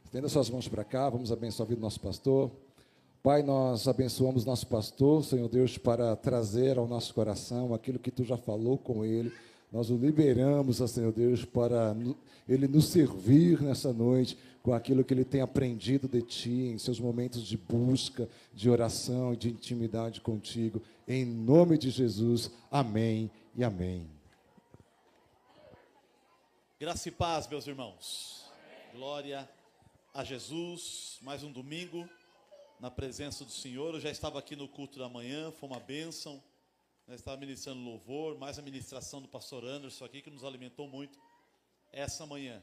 Estenda suas mãos para cá, vamos abençoar a vida do nosso pastor. Pai, nós abençoamos nosso pastor, Senhor Deus, para trazer ao nosso coração aquilo que Tu já falou com ele. Nós o liberamos, ó Senhor Deus, para ele nos servir nessa noite com aquilo que ele tem aprendido de Ti, em seus momentos de busca, de oração e de intimidade contigo. Em nome de Jesus, amém e amém. Graça e paz, meus irmãos. Glória a Jesus. Mais um domingo na presença do Senhor. Eu já estava aqui no culto da manhã, foi uma bênção. Eu estava ministrando louvor, mais a ministração do pastor Anderson aqui, que nos alimentou muito essa manhã.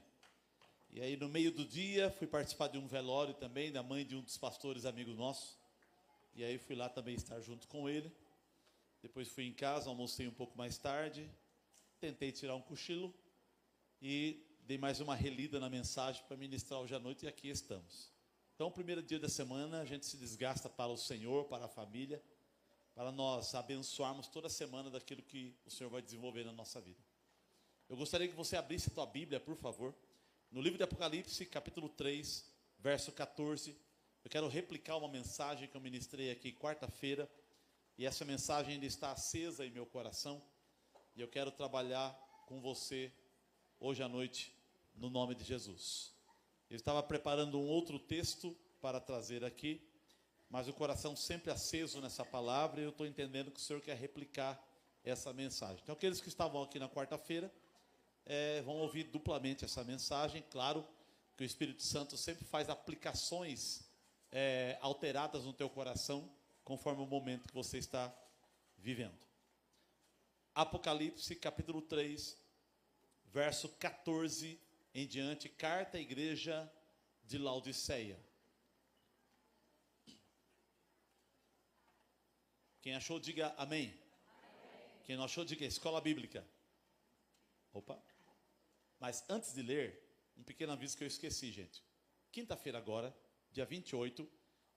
E aí no meio do dia, fui participar de um velório também, da mãe de um dos pastores amigos nossos. E aí fui lá também estar junto com ele. Depois fui em casa, almocei um pouco mais tarde. Tentei tirar um cochilo e dei mais uma relida na mensagem para ministrar hoje à noite, e aqui estamos. Então, o primeiro dia da semana, a gente se desgasta para o Senhor, para a família, para nós abençoarmos toda a semana daquilo que o Senhor vai desenvolver na nossa vida. Eu gostaria que você abrisse a tua Bíblia, por favor, no livro de Apocalipse, capítulo 3, verso 14. Eu quero replicar uma mensagem que eu ministrei aqui quarta-feira, e essa mensagem ainda está acesa em meu coração, e eu quero trabalhar com você hoje à noite, no nome de Jesus. Eu estava preparando um outro texto para trazer aqui, mas o coração sempre aceso nessa palavra, e eu estou entendendo que o Senhor quer replicar essa mensagem. Então, aqueles que estavam aqui na quarta-feira, vão ouvir duplamente essa mensagem. Claro que o Espírito Santo sempre faz aplicações alteradas no teu coração, conforme o momento que você está vivendo. Apocalipse, capítulo 3, verso 14 em diante, carta à igreja de Laodiceia. Quem achou, diga amém. Quem não achou, diga escola bíblica. Opa. Mas antes de ler, um pequeno aviso que eu esqueci, gente. Quinta-feira agora, dia 28,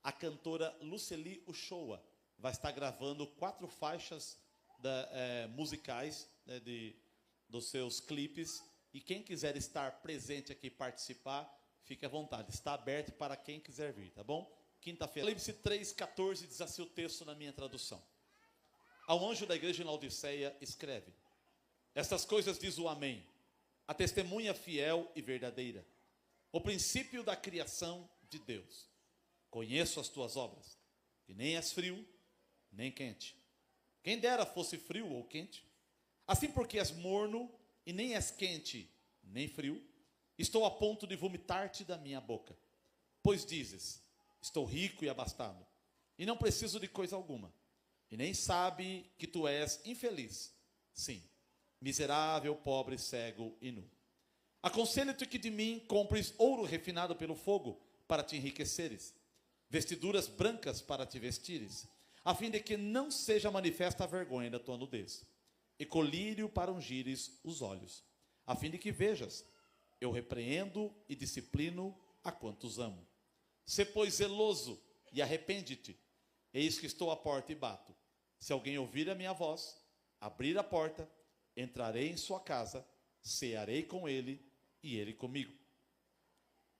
a cantora Lucely Uchoa vai estar gravando 4 faixas musicais, dos seus clipes, e quem quiser estar presente aqui e participar, fique à vontade, está aberto para quem quiser vir, tá bom? Quinta-feira. Apocalipse 3,14 diz assim o texto na minha tradução. Ao anjo da igreja em Laodiceia escreve: estas coisas diz o Amém, a testemunha fiel e verdadeira, o princípio da criação de Deus. Conheço as tuas obras, que nem és frio, nem quente. Quem dera fosse frio ou quente. Assim, porque és morno e nem és quente, nem frio, estou a ponto de vomitar-te da minha boca. Pois dizes, estou rico e abastado, e não preciso de coisa alguma, e nem sabe que tu és infeliz, sim, miserável, pobre, cego e nu. Aconselho-te que de mim compres ouro refinado pelo fogo, para te enriqueceres, vestiduras brancas para te vestires, a fim de que não seja manifesta a vergonha da tua nudez, e colírio para ungires os olhos, a fim de que vejas. Eu repreendo e disciplino a quantos amo. Sê, pois, zeloso e arrepende-te. Eis que estou à porta e bato. Se alguém ouvir a minha voz, abrir a porta, entrarei em sua casa, cearei com ele e ele comigo.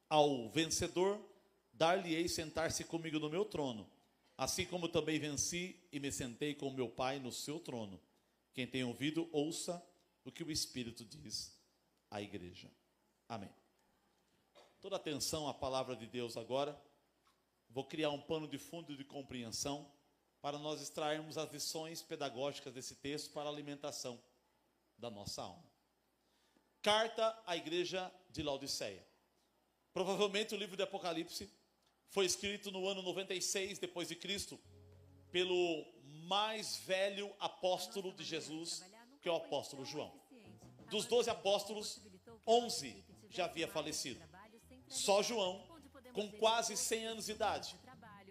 Ao vencedor, dar-lhe-ei sentar-se comigo no meu trono, assim como também venci e me sentei com meu Pai no seu trono. Quem tem ouvido, ouça o que o Espírito diz à igreja. Amém. Toda atenção à palavra de Deus agora. Vou criar um pano de fundo de compreensão para nós extrairmos as lições pedagógicas desse texto para a alimentação da nossa alma. Carta à igreja de Laodiceia. Provavelmente o livro de Apocalipse foi escrito no ano 96 depois de Cristo, pelo mais velho apóstolo de Jesus, que é o apóstolo João. Dos 12 apóstolos, 11 já havia falecido. Só João, com quase 100 anos de idade,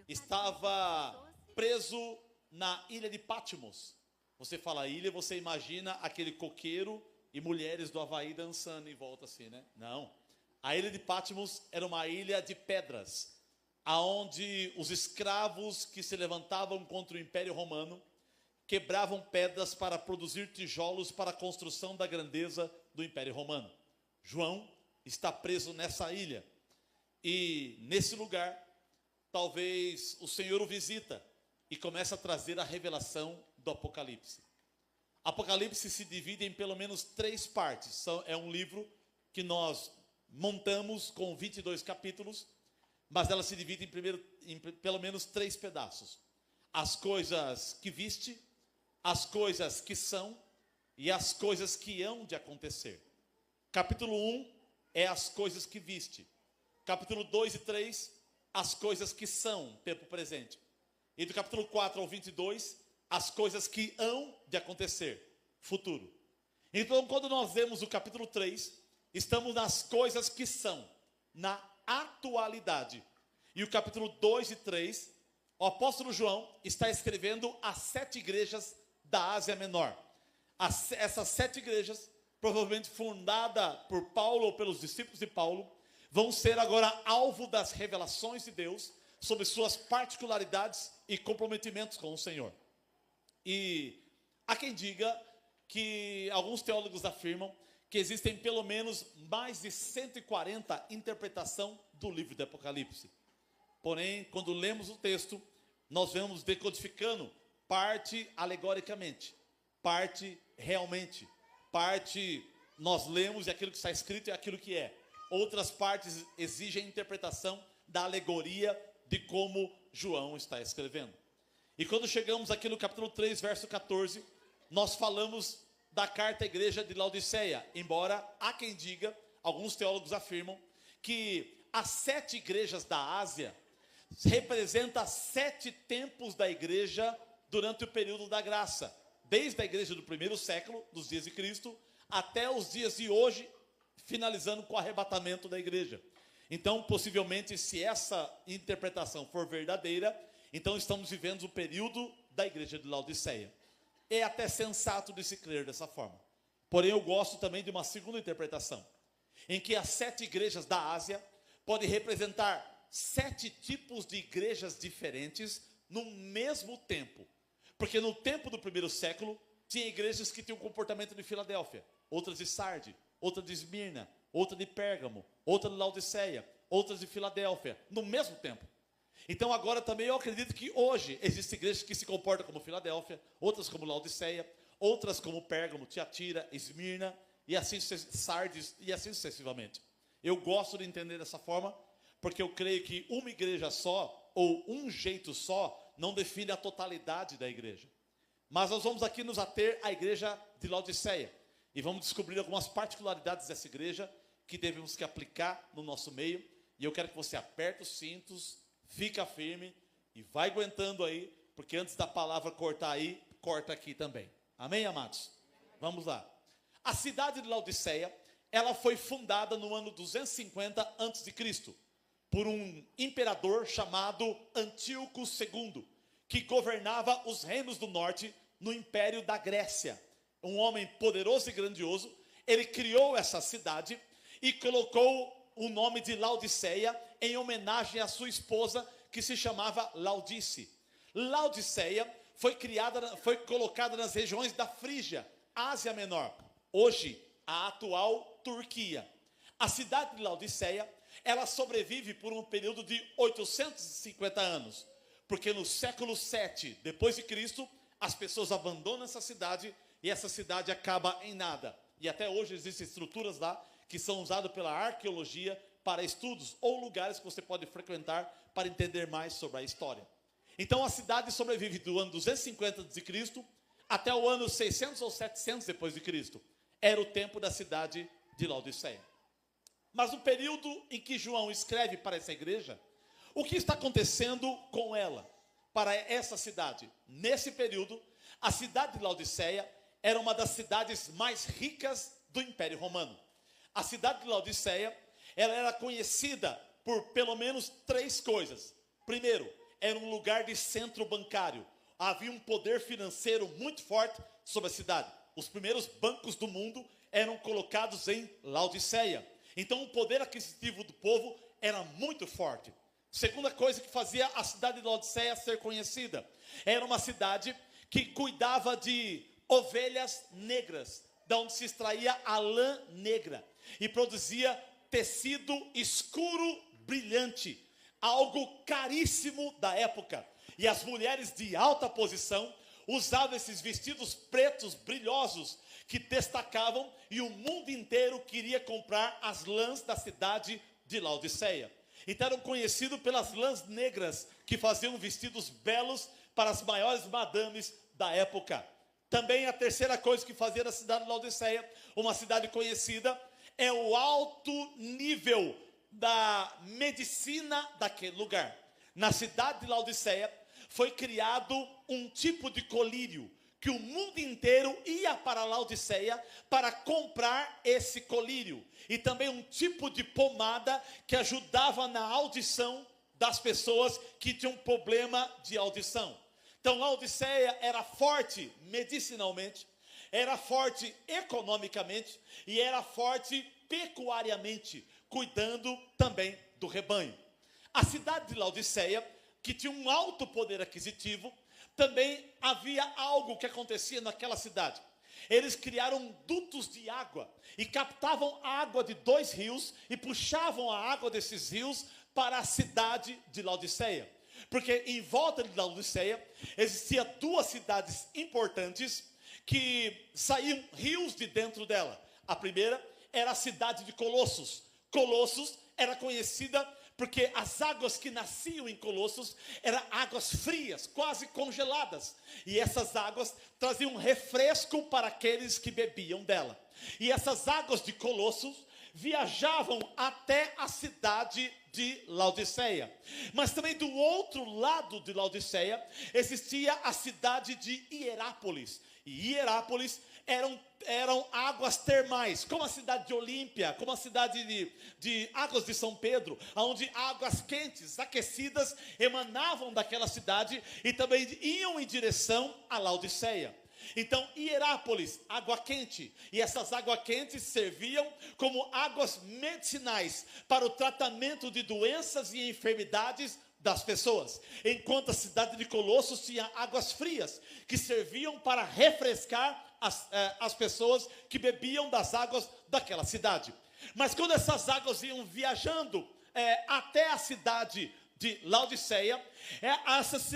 estava preso na ilha de Patmos. Você fala ilha, você imagina aquele coqueiro e mulheres do Havaí dançando em volta assim, né? Não. A ilha de Patmos era uma ilha de pedras, aonde os escravos que se levantavam contra o Império Romano quebravam pedras para produzir tijolos para a construção da grandeza do Império Romano. João está preso nessa ilha. E nesse lugar, talvez o Senhor o visita e começa a trazer a revelação do Apocalipse. Apocalipse se divide em pelo menos 3 partes. É um livro que nós montamos com 22 capítulos, mas ela se divide em pelo menos 3 pedaços. As coisas que viste, as coisas que são e as coisas que hão de acontecer. Capítulo 1 é as coisas que viste. Capítulo 2 e 3, as coisas que são, tempo presente. E do capítulo 4 ao 22, as coisas que hão de acontecer, futuro. Então, quando nós vemos o capítulo 3, estamos nas coisas que são, na atualidade. E o capítulo 2 e 3, o apóstolo João está escrevendo as 7 igrejas da Ásia Menor. Essas 7 igrejas, provavelmente fundada por Paulo ou pelos discípulos de Paulo, vão ser agora alvo das revelações de Deus sobre suas particularidades e comprometimentos com o Senhor. E há quem diga que alguns teólogos afirmam que existem pelo menos mais de 140 interpretações do livro do Apocalipse. Porém, quando lemos o texto, nós vamos decodificando parte alegoricamente, parte realmente, parte nós lemos e aquilo que está escrito é aquilo que é. Outras partes exigem interpretação da alegoria de como João está escrevendo. E quando chegamos aqui no capítulo 3, verso 14, nós falamos da carta à igreja de Laodiceia, embora há quem diga, alguns teólogos afirmam, que as 7 igrejas da Ásia representam 7 tempos da igreja durante o período da graça, desde a igreja do primeiro século, dos dias de Cristo, até os dias de hoje, finalizando com o arrebatamento da igreja. Então, possivelmente, se essa interpretação for verdadeira, então estamos vivendo o período da igreja de Laodiceia. É até sensato de se crer dessa forma. Porém, eu gosto também de uma segunda interpretação, em que as 7 igrejas da Ásia podem representar 7 tipos de igrejas diferentes no mesmo tempo. Porque no tempo do primeiro século, tinha igrejas que tinham um comportamento de Filadélfia, outras de Sarde, outra de Esmirna, outra de Pérgamo, outra de Laodiceia, outras de Filadélfia, no mesmo tempo. Então agora também eu acredito que hoje existem igrejas que se comportam como Filadélfia, outras como Laodiceia, outras como Pérgamo, Tiatira, Esmirna, e assim Sardes, e assim sucessivamente. Eu gosto de entender dessa forma, porque eu creio que uma igreja só, ou um jeito só, não define a totalidade da igreja. Mas nós vamos aqui nos ater à igreja de Laodiceia, e vamos descobrir algumas particularidades dessa igreja que devemos que aplicar no nosso meio. E eu quero que você aperte os cintos, fica firme e vai aguentando aí, porque antes da palavra cortar aí, corta aqui também. Amém, amados? Vamos lá. A cidade de Laodiceia, ela foi fundada no ano 250 a.C., por um imperador chamado Antíoco II, que governava os reinos do norte no Império da Grécia. Um homem poderoso e grandioso. Ele criou essa cidade e colocou o nome de Laodiceia em homenagem à sua esposa, que se chamava Laudice. Laodiceia foi colocada nas regiões da Frígia, Ásia Menor, hoje a atual Turquia. A cidade de Laodiceia, ela sobrevive por um período de 850 anos, porque no século 7 depois de Cristo, as pessoas abandonam essa cidade e essa cidade acaba em nada. E até hoje existem estruturas lá que são usadas pela arqueologia para estudos ou lugares que você pode frequentar para entender mais sobre a história. Então a cidade sobrevive do ano 250 a.C. até o ano 600 ou 700 depois de Cristo. Era o tempo da cidade de Laodiceia. Mas no período em que João escreve para essa igreja, o que está acontecendo com ela, para essa cidade? Nesse período, a cidade de Laodiceia era uma das cidades mais ricas do Império Romano. A cidade de Laodiceia, ela era conhecida por pelo menos 3 coisas. Primeiro, era um lugar de centro bancário. Havia um poder financeiro muito forte sobre a cidade. Os primeiros bancos do mundo eram colocados em Laodiceia. Então o poder aquisitivo do povo era muito forte. Segunda coisa que fazia a cidade de Laodiceia ser conhecida, era uma cidade que cuidava de ovelhas negras, da onde se extraía a lã negra, e produzia tecido escuro, brilhante, algo caríssimo da época. E as mulheres de alta posição usavam esses vestidos pretos brilhosos que destacavam, e o mundo inteiro queria comprar as lãs da cidade de Laodiceia. Então eram conhecidos pelas lãs negras, que faziam vestidos belos para as maiores madames da época. Também a terceira coisa que fazia da cidade de Laodiceia uma cidade conhecida é o alto nível da medicina daquele lugar. Na cidade de Laodiceia foi criado um tipo de colírio, que o mundo inteiro ia para Laodiceia para comprar esse colírio. E também um tipo de pomada que ajudava na audição das pessoas que tinham problema de audição. Então Laodiceia era forte medicinalmente, era forte economicamente e era forte pecuariamente, cuidando também do rebanho. A cidade de Laodiceia, que tinha um alto poder aquisitivo, também havia algo que acontecia naquela cidade. Eles criaram dutos de água e captavam a água de 2 rios e puxavam a água desses rios para a cidade de Laodiceia. Porque em volta de Laodiceia existiam 2 cidades importantes que saíam rios de dentro dela. A primeira era a cidade de Colossos. Colossos era conhecida porque as águas que nasciam em Colossos eram águas frias, quase congeladas. E essas águas traziam refresco para aqueles que bebiam dela. E essas águas de Colossos viajavam até a cidade de Laodiceia. Mas também do outro lado de Laodiceia existia a cidade de Hierápolis. E Hierápolis eram águas termais, como a cidade de Olímpia, como a cidade de Águas de São Pedro, onde águas quentes, aquecidas, emanavam daquela cidade e também iam em direção a Laodiceia. Então, Hierápolis, água quente, e essas águas quentes serviam como águas medicinais para o tratamento de doenças e enfermidades das pessoas, enquanto a cidade de Colossos tinha águas frias, que serviam para refrescar as pessoas que bebiam das águas daquela cidade. Mas quando essas águas iam viajando até a cidade de Laodiceia,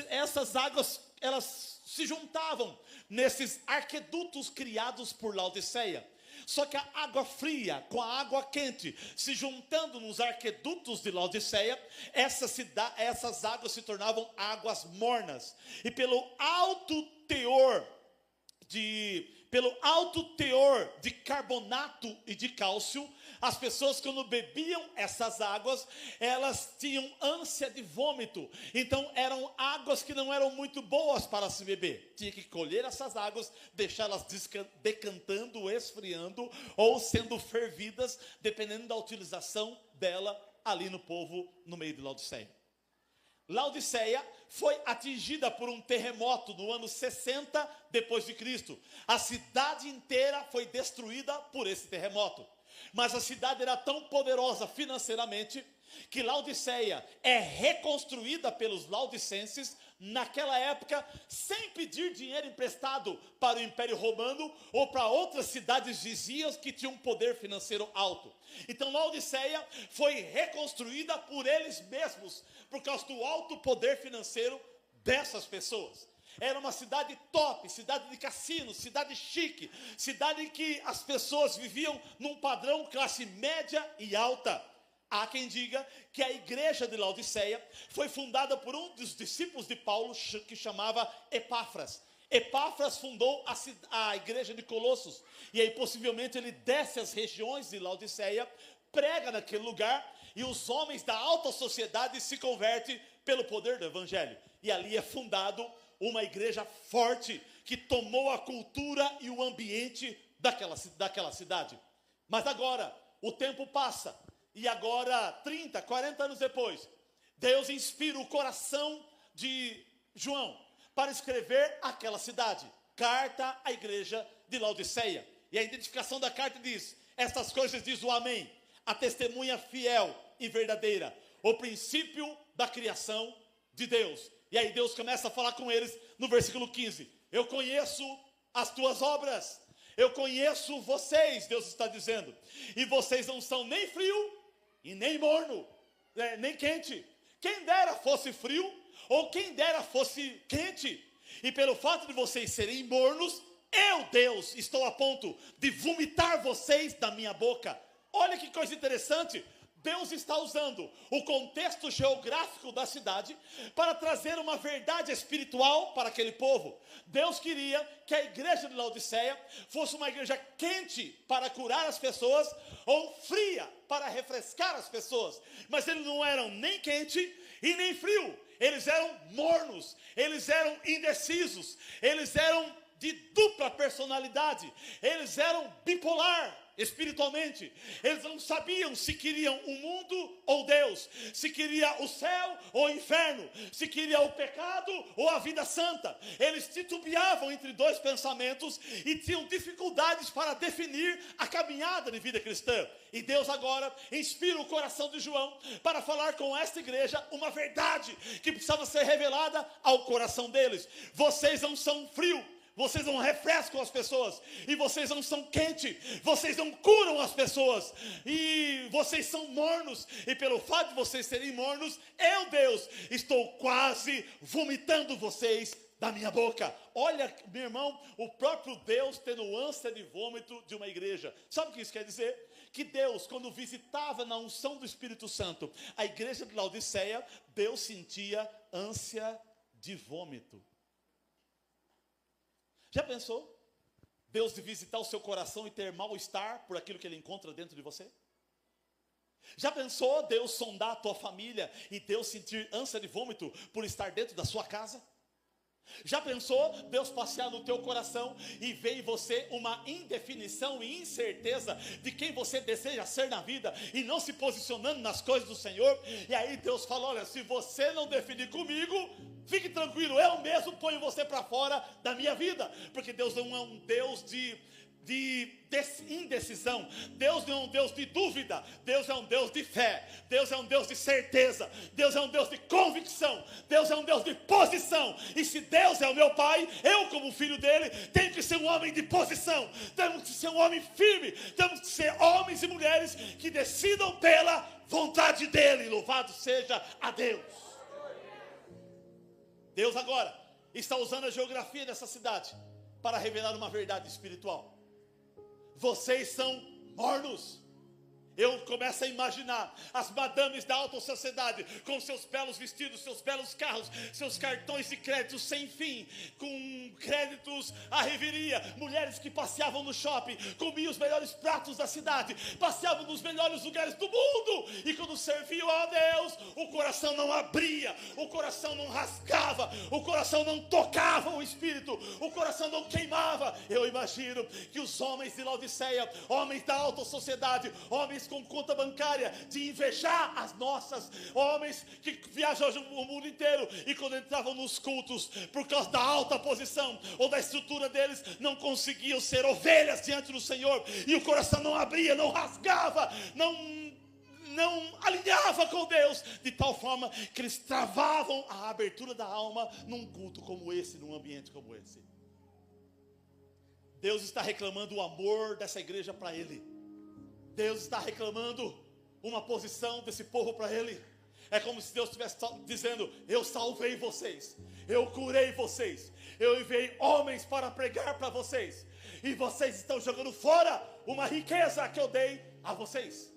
essas águas, elas se juntavam nesses arquedutos criados por Laodiceia. Só que a água fria com a água quente se juntando nos arquedutos de Laodiceia, essas águas se tornavam águas mornas. E pelo alto teor de carbonato e de cálcio, as pessoas, quando bebiam essas águas, elas tinham ânsia de vômito. Então eram águas que não eram muito boas para se beber. Tinha que colher essas águas, deixá-las decantando, esfriando ou sendo fervidas, dependendo da utilização dela ali no povo, no meio de Laodiceia. Laodiceia foi atingida por um terremoto no ano 60 depois de Cristo. A cidade inteira foi destruída por esse terremoto. Mas a cidade era tão poderosa financeiramente que Laodiceia é reconstruída pelos laodicenses naquela época, sem pedir dinheiro emprestado para o Império Romano ou para outras cidades vizinhas que tinham um poder financeiro alto. Então Laodiceia foi reconstruída por eles mesmos, por causa do alto poder financeiro dessas pessoas. Era uma cidade top, cidade de cassino, cidade chique, cidade em que as pessoas viviam num padrão classe média e alta. Há quem diga que a igreja de Laodiceia foi fundada por um dos discípulos de Paulo, que chamava Epáfras. Epáfras fundou a igreja de Colossos, e aí possivelmente ele desce às regiões de Laodiceia, prega naquele lugar, e os homens da alta sociedade se convertem pelo poder do evangelho. E ali é fundado uma igreja forte, que tomou a cultura e o ambiente daquela cidade. Mas agora, o tempo passa, e agora, 30, 40 anos depois, Deus inspira o coração de João para escrever aquela cidade. Carta à igreja de Laodiceia. E a identificação da carta diz: estas coisas diz o Amém, a testemunha fiel e verdadeira, o princípio da criação de Deus. E aí Deus começa a falar com eles no versículo 15. Eu conheço as tuas obras, eu conheço vocês, Deus está dizendo, e vocês não são nem frio e nem morno. nem quente. Quem dera fosse frio, ou quem dera fosse quente. E pelo fato de vocês serem mornos, eu, Deus, estou a ponto de vomitar vocês da minha boca. Olha que coisa interessante. Deus está usando o contexto geográfico da cidade para trazer uma verdade espiritual para aquele povo. Deus queria que a igreja de Laodiceia fosse uma igreja quente para curar as pessoas ou fria para refrescar as pessoas. Mas eles não eram nem quente e nem frio. Eles eram mornos, eles eram indecisos, eles eram de dupla personalidade, eles eram bipolar espiritualmente. Eles não sabiam se queriam o mundo ou Deus, se queria o céu ou o inferno, se queria o pecado ou a vida santa. Eles titubeavam entre dois pensamentos e tinham dificuldades para definir a caminhada de vida cristã. E Deus agora inspira o coração de João para falar com esta igreja uma verdade que precisava ser revelada ao coração deles. Vocês não são frio, vocês não refrescam as pessoas, e vocês não são quentes, vocês não curam as pessoas, e vocês são mornos, e pelo fato de vocês serem mornos, eu, Deus, estou quase vomitando vocês da minha boca. Olha, meu irmão, o próprio Deus tendo ânsia de vômito de uma igreja. Sabe o que isso quer dizer? Que Deus, quando visitava na unção do Espírito Santo a igreja de Laodiceia, Deus sentia ânsia de vômito. Já pensou? Deus de visitar o seu coração e ter mal-estar por aquilo que Ele encontra dentro de você? Já pensou Deus sondar a tua família e Deus sentir ânsia de vômito por estar dentro da sua casa? Já pensou Deus passear no teu coração e ver em você uma indefinição e incerteza de quem você deseja ser na vida e não se posicionando nas coisas do Senhor? E aí Deus fala, olha, se você não definir comigo, fique tranquilo, eu mesmo ponho você para fora da minha vida. Porque Deus não é um Deus de indecisão. Deus não é um Deus de dúvida. Deus é um Deus de fé. Deus é um Deus de certeza. Deus é um Deus de convicção. Deus é um Deus de posição. E se Deus é o meu pai, eu como filho dele tenho que ser um homem de posição. Temos que ser um homem firme. Temos que ser homens e mulheres que decidam pela vontade dele. Louvado seja a Deus. Deus agora está usando a geografia dessa cidade para revelar uma verdade espiritual. Vocês são mornos. Eu começo a imaginar as madames da alta sociedade com seus belos vestidos, seus belos carros, seus cartões de crédito sem fim, com créditos à reveria, mulheres que passeavam no shopping, comiam os melhores pratos da cidade, passeavam nos melhores lugares do mundo, e quando serviam a Deus, o coração não abria, o coração não rasgava, o coração não tocava o espírito, o coração não queimava. Eu imagino que os homens de Laodiceia, homens da alta sociedade, homens com conta bancária, de invejar as nossas, homens que viajavam o mundo inteiro e quando entravam nos cultos, por causa da alta posição ou da estrutura deles, não conseguiam ser ovelhas diante do Senhor, e o coração não abria, não rasgava, não alinhava com Deus, de tal forma que eles travavam a abertura da alma num culto como esse, num ambiente como esse. Deus está reclamando o amor dessa igreja para Ele. Deus está reclamando uma posição desse povo para Ele. É como se Deus estivesse dizendo, eu salvei vocês, eu curei vocês, eu enviei homens para pregar para vocês, e vocês estão jogando fora uma riqueza que eu dei a vocês.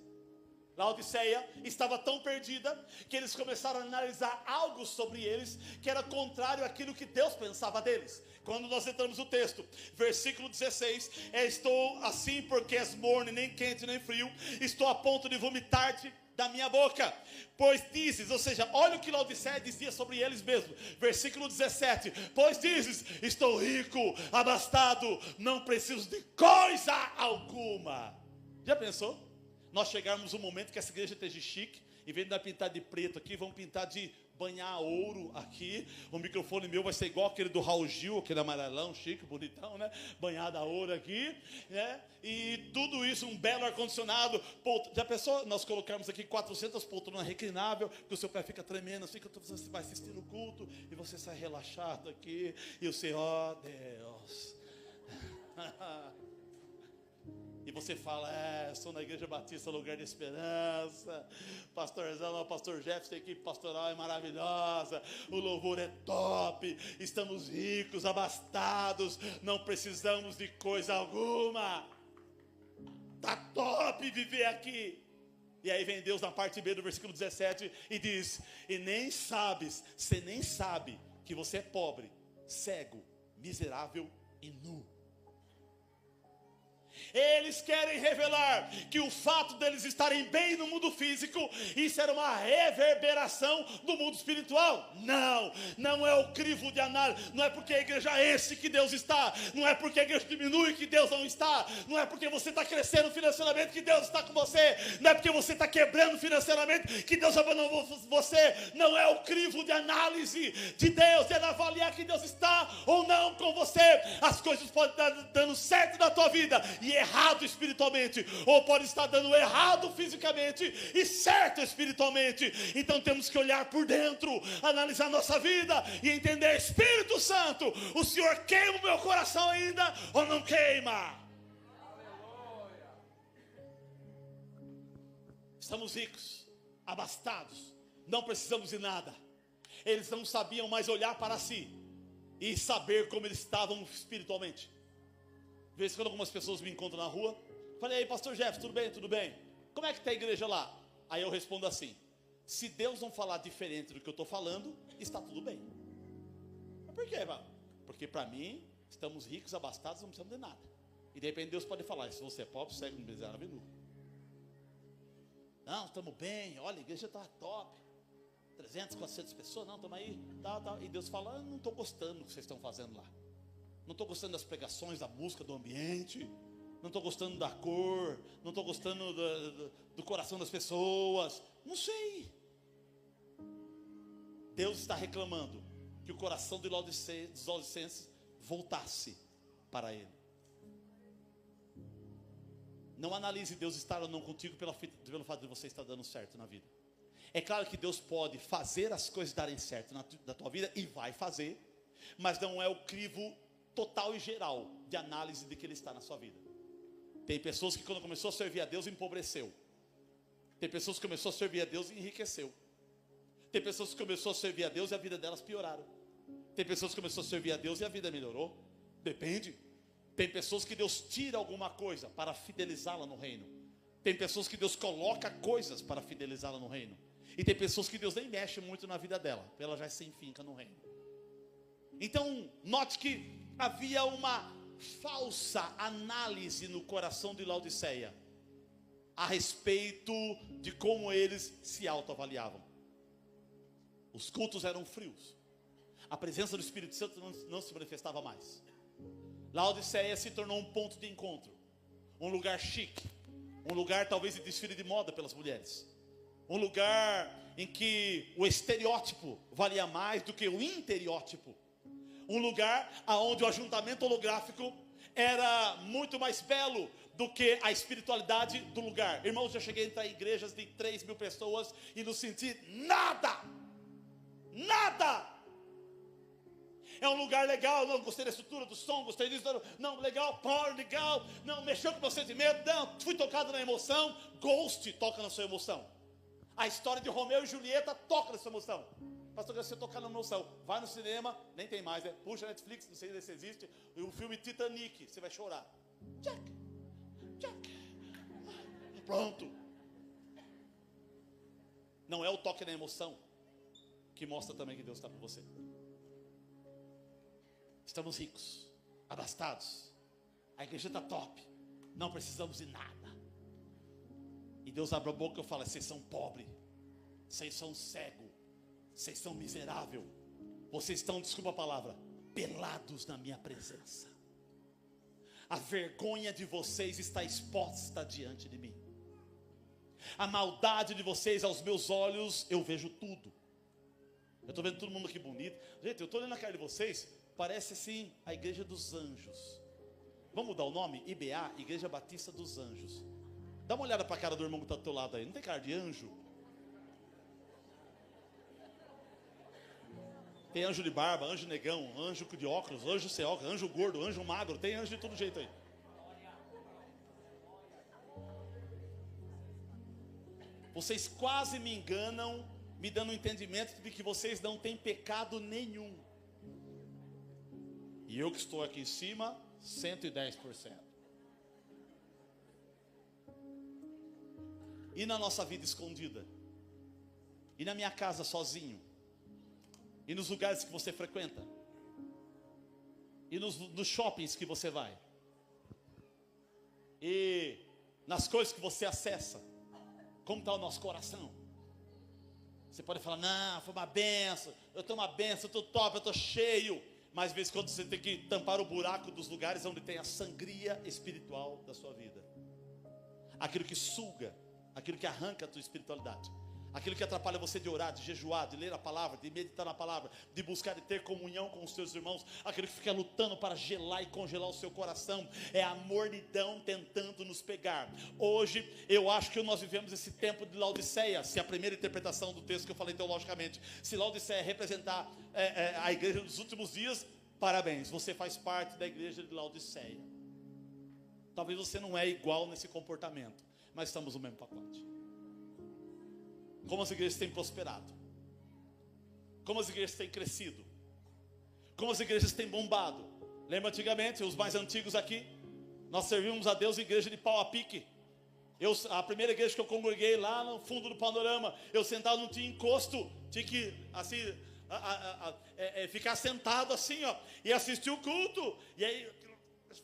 Laodiceia estava tão perdida que eles começaram a analisar algo sobre eles que era contrário àquilo que Deus pensava deles. Quando nós entramos no texto, versículo 16, estou assim porque és morno, nem quente nem frio, estou a ponto de vomitar-te da minha boca, pois dizes, ou seja, olha o que Laodiceia dizia sobre eles mesmos, versículo 17, pois dizes, estou rico, abastado, não preciso de coisa alguma. Já pensou? Nós chegarmos um momento que essa igreja esteja chique, em vez de pintar de preto aqui, vamos pintar de banhar ouro aqui. O microfone meu vai ser igual aquele do Raul Gil, aquele amarelão, chique, bonitão, né? Banhado a ouro aqui, né? E tudo isso, um belo ar-condicionado. Já pensou nós colocarmos aqui 400 poltronas reclinável, que o seu pé fica tremendo, assim, que você vai assistir o culto, e você sai relaxado aqui, e você, ó Deus. E você fala, eu sou na Igreja Batista, lugar de esperança. Pastorzão, o pastor Jefferson, a equipe pastoral é maravilhosa. O louvor é top. Estamos ricos, abastados. Não precisamos de coisa alguma. Tá top viver aqui. E aí vem Deus na parte B do versículo 17 e diz, você nem sabe que você é pobre, cego, miserável e nu. Eles querem revelar que o fato deles estarem bem no mundo físico, isso era uma reverberação do mundo espiritual. Não é o crivo de análise. Não é porque a igreja enche que Deus está. Não é porque a igreja diminui que Deus não está. Não é porque você está crescendo financeiramente que Deus está com você. Não é porque você está quebrando financeiramente que Deus abandonou você. Não é o crivo de análise de Deus, de avaliar que Deus está ou não com você. As coisas podem estar dando certo na tua vida e errado espiritualmente, ou pode estar dando errado fisicamente e certo espiritualmente. Então temos que olhar por dentro, analisar nossa vida e entender, Espírito Santo, o Senhor queima o meu coração ainda ou não queima? Estamos ricos, abastados, não precisamos de nada. Eles não sabiam mais olhar para si e saber como eles estavam espiritualmente. De vez em quando algumas pessoas me encontram na rua, falei, aí pastor Jefferson, tudo bem? Tudo bem? Como é que está a igreja lá? Aí eu respondo assim, se Deus não falar diferente do que eu estou falando, está tudo bem. Mas por quê, irmão? Porque para mim, estamos ricos, abastados, não precisamos de nada. E de repente Deus pode falar, se você é pobre, cego, miserável, nu. Não, estamos bem, olha, a igreja está top. 300, 400 pessoas, não, estamos aí, tal. E Deus fala, não estou gostando do que vocês estão fazendo lá. Não estou gostando das pregações, da música, do ambiente. Não estou gostando da cor. Não estou gostando do coração das pessoas. Não sei. Deus está reclamando que o coração dos Laodicenses voltasse para Ele. Não analise Deus estar ou não contigo pelo fato de você estar dando certo na vida. É claro que Deus pode fazer as coisas darem certo na tua vida e vai fazer. Mas não é o crivo total e geral de análise de que Ele está na sua vida. Tem pessoas que quando começou a servir a Deus empobreceu. Tem pessoas que começou a servir a Deus e enriqueceu. Tem pessoas que começou a servir a Deus e a vida delas pioraram. Tem pessoas que começou a servir a Deus e a vida melhorou. Depende. Tem pessoas que Deus tira alguma coisa para fidelizá-la no reino. Tem pessoas que Deus coloca coisas para fidelizá-la no reino. E tem pessoas que Deus nem mexe muito na vida dela, ela já se enfinca no reino. Então, note que havia uma falsa análise no coração de Laodiceia a respeito de como eles se autoavaliavam. Os cultos eram frios. A presença do Espírito Santo não se manifestava mais. Laodiceia se tornou um ponto de encontro, um lugar chique, um lugar talvez de desfile de moda pelas mulheres, um lugar em que o estereótipo valia mais do que o interiótipo. Um lugar onde o ajuntamento holográfico era muito mais belo do que a espiritualidade do lugar. Irmãos, eu cheguei a entrar em igrejas de 3.000 pessoas e não senti nada. É um lugar legal, não gostei da estrutura do som, gostei disso, não, legal, legal, não, mexeu com o meu sentimento, não, fui tocado na emoção. Ghost toca na sua emoção. A história de Romeu e Julieta toca na sua emoção. Pastor, você tocar na emoção, vai no cinema, nem tem mais, puxa Netflix, não sei se existe, o filme Titanic, você vai chorar. Jack. Pronto. Não é o toque na emoção que mostra também que Deus está com você. Estamos ricos, abastados, a igreja está top, não precisamos de nada. E Deus abre a boca e fala, vocês são pobres, vocês são cegos, vocês são miseráveis, vocês estão, desculpa a palavra, pelados na minha presença. A vergonha de vocês está exposta diante de mim. A maldade de vocês aos meus olhos, eu vejo tudo. Eu estou vendo todo mundo aqui bonito. Gente, eu estou olhando a cara de vocês, parece assim a Igreja dos Anjos. Vamos mudar o nome? IBA, Igreja Batista dos Anjos. Dá uma olhada para a cara do irmão que está do teu lado aí. Não tem cara de anjo? Tem anjo de barba, anjo negão, anjo de óculos, anjo sem óculos, anjo gordo, anjo magro. Tem anjo de todo jeito aí. vocês quase me enganam, me dando o entendimento de que vocês não têm pecado nenhum. E eu que estou aqui em cima, 110%. E na nossa vida escondida? E na minha casa sozinho? E nos lugares que você frequenta? E nos shoppings que você vai? E nas coisas que você acessa? Como está o nosso coração? Você pode falar, não, foi uma benção, eu estou uma benção, eu estou top, eu estou cheio. Mas às vezes quando você tem que tampar o buraco dos lugares onde tem a sangria espiritual da sua vida. Aquilo que suga, aquilo que arranca a tua espiritualidade. Aquilo que atrapalha você de orar, de jejuar, de ler a palavra, de meditar na palavra, de buscar e ter comunhão com os seus irmãos. Aquilo que fica lutando para gelar e congelar o seu coração. É a mornidão tentando nos pegar. Hoje, eu acho que nós vivemos esse tempo de Laodiceia. Se a primeira interpretação do texto que eu falei teologicamente, se Laodiceia representar a igreja dos últimos dias, parabéns, você faz parte da igreja de Laodiceia. Talvez você não é igual nesse comportamento, mas estamos no mesmo pacote. Como as igrejas têm prosperado, como as igrejas têm crescido, como as igrejas têm bombado. Lembra antigamente, os mais antigos aqui, nós servimos a Deus em igreja de pau a pique. A primeira igreja que eu congreguei lá no fundo do panorama, eu sentado não tinha encosto, tinha que assim, ficar sentado assim, ó, e assistir o culto. E aí eu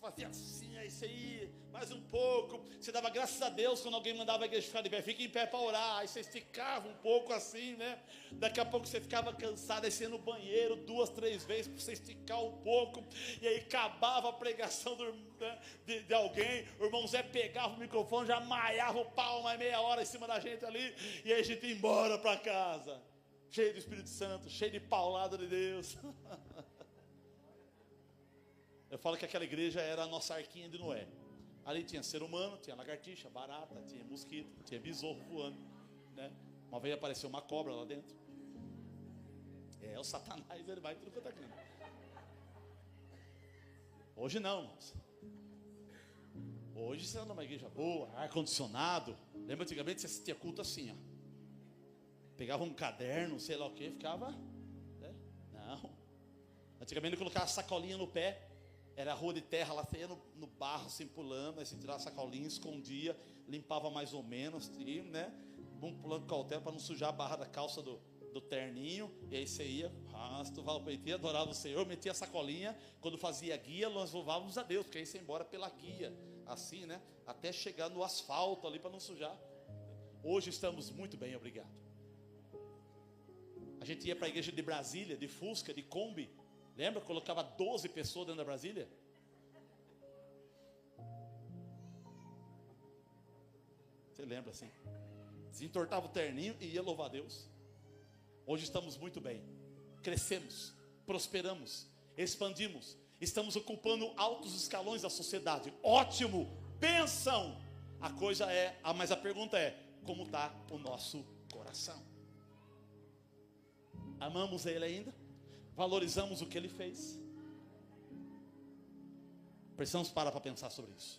fazia assim, é isso aí, mais um pouco. Você dava graças a Deus quando alguém mandava a igreja ficar de pé. Fica em pé para orar. Aí você esticava um pouco assim, né? Daqui a pouco você ficava cansado, aí você ia no banheiro 2, 3 vezes para você esticar um pouco. E aí acabava a pregação de alguém. O irmão Zé pegava o microfone, já maiava o pau mais meia hora em cima da gente ali. E aí a gente ia embora para casa, cheio do Espírito Santo, cheio de paulada de Deus. Eu falo que aquela igreja era a nossa arquinha de Noé. Ali tinha ser humano, tinha lagartixa, barata, tinha mosquito, tinha besouro voando, né? Uma vez apareceu uma cobra lá dentro. O Satanás, ele vai tudo quanto é canto. Hoje não, irmãos. Hoje você anda numa igreja boa, ar-condicionado. Lembra antigamente você assistia culto assim, ó. Pegava um caderno, sei lá o que, ficava, né? Não. Antigamente ele colocava a sacolinha no pé. Era rua de terra, lá você ia no barro, assim, pulando. Aí você tirava a sacolinha, escondia, limpava mais ou menos, né? Vamos pulando cautela para não sujar a barra da calça do terninho. E aí você ia, estuvava o peitinho, adorava o Senhor, metia a sacolinha. Quando fazia guia, nós louvávamos a Deus, porque aí você ia embora pela guia, assim, né? Até chegar no asfalto ali para não sujar. Hoje estamos muito bem, obrigado. A gente ia para a igreja de Brasília, de Fusca, de Kombi. Lembra? Colocava 12 pessoas dentro da Brasília. Você lembra assim? Desentortava o terninho e ia louvar a Deus. Hoje estamos muito bem. Crescemos, prosperamos, expandimos. Estamos ocupando altos escalões da sociedade. Ótimo, bênção. Mas a pergunta é, como está o nosso coração? Amamos Ele ainda? Valorizamos o que Ele fez? Precisamos parar para pensar sobre isso.